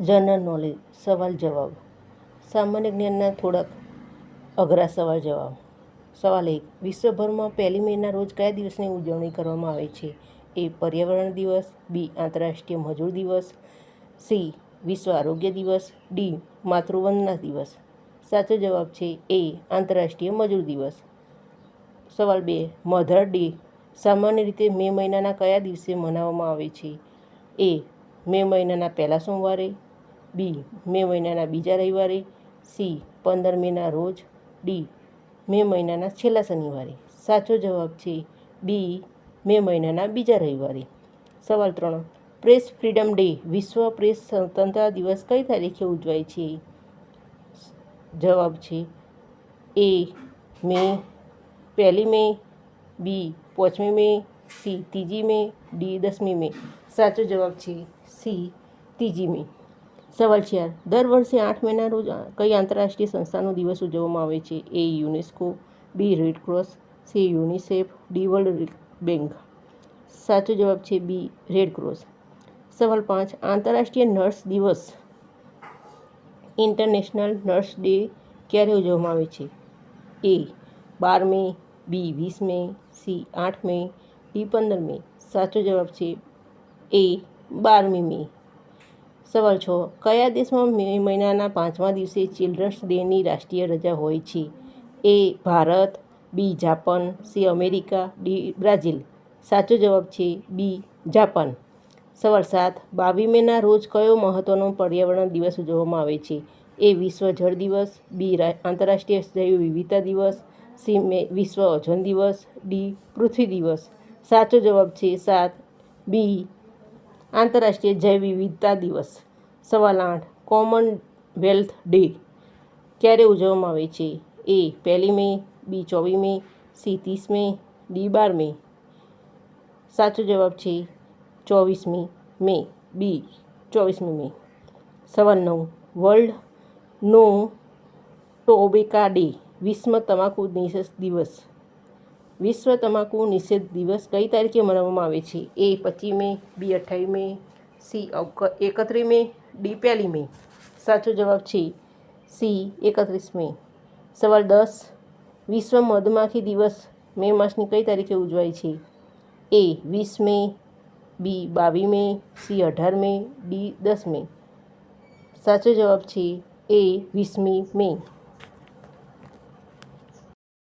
General knowledge સવાલ જવાબ. સામાન્ય જ્ઞાનના થોડાક અઘરા સવાલ જવાબ. સવાલ 1. વિશ્વભરમાં 1 મેના રોજ કયા દિવસની ઉજવણી કરવામાં આવે છે? એ. પર્યાવરણ દિવસ. બી. આંતરરાષ્ટ્રીય મજૂર દિવસ. સી. વિશ્વ આરોગ્ય દિવસ. ડી. માતૃવંદના દિવસ. સાચો જવાબ છે એ. આંતરરાષ્ટ્રીય મજૂર દિવસ. સવાલ 2. મધર ડે સામાન્ય રીતે મે મહિનાના કયા દિવસે મનાવવામાં આવે છે? એ. મે મહિનાના પહેલા સોમવારે. બી. મે મહિનાના બીજા રવિવારે. સી. 15 મેના રોજ. ડી. મે મહિનાના છેલ્લા શનિવારે. સાચો જવાબ છે બી. મે મહિનાના બીજા રવિવારે. સવાલ 3. પ્રેસ ફ્રીડમ ડે વિશ્વ પ્રેસ સ્વતંત્રતા દિવસ કઈ તારીખે ઉજવાય છે? જવાબ છે એ. મે 1 મે. બી. 5 મે. સી. 3 મે. ડી. 10 મે. સાચો જવાબ છે સી. 3 મે. સવાલ 4. દર વર્ષે 8 મેના રોજ કઈ આંતરરાષ્ટ્રીય સંસ્થાનો દિવસ ઉજવવામાં આવે છે? A. UNESCO. B. Red cross. C. UNICEF. D. World bank. સાચો જવાબ છે બી. Red cross. સવાલ 5. આંતરરાષ્ટ્રીય નર્સ દિવસ ઇન્ટરનેશનલ નર્સ ડે ક્યારે ઉજવવામાં આવે છે? એ. 12 મે. બી. 20 મે. સી. 8 મે. ડી. 15 મે. સાચો જવાબ છે એ. 12 મે. સવાલ 6. કયા દેશમાં મે મહિનાના 5મા દિવસે ચિલ્ડ્રન્સ ડેની રાષ્ટ્રીય રજા હોય છે? A. Bharat. B. Japan. C. America. D. Brazil. સાચો જવાબ છે બી. જાપાન. સવાલ 7. 22 મેના રોજ કયો મહત્વનો પર્યાવરણ દિવસ ઉજવવામાં આવે છે? એ. વિશ્વ જળ દિવસ. બી. આંતરરાષ્ટ્રીય જૈવ વિવિધતા દિવસ. સી. વિશ્વ ઓઝોન દિવસ. ડી. પૃથ્વી દિવસ. સાચો જવાબ છે 7. બી. આંતરરાષ્ટ્રીય જૈવ વિવિધતા દિવસ. સવાલ 8. કોમનવેલ્થ ડે ક્યારે ઉજવવામાં આવે છે? એ. 1 મે. બી. 24 મે. સી. 30 મે. ડી. 12 મે. સાચો જવાબ છે 24મી મે. બી. 24મી મે. સવાલ 9. વર્લ્ડ નો ટોબેકો ડે વિશ્વ તમાકુ નિષેધ દિવસ કઈ તારીખે મનાવવામાં આવે છે? એ. 25 મે. બી. 28 મે. સી. 31 મે. ડી. 1 મે. સાચો જવાબ છે સી. 31 મે. સવાલ 10. વિશ્વ મધમાખી દિવસ મે માસની કઈ તારીખે ઉજવાય છે? એ. 20 મે. બી. 22 મે. સી. 18 મે. ડી. 10 મે. સાચો જવાબ છે એ. 20મી મે.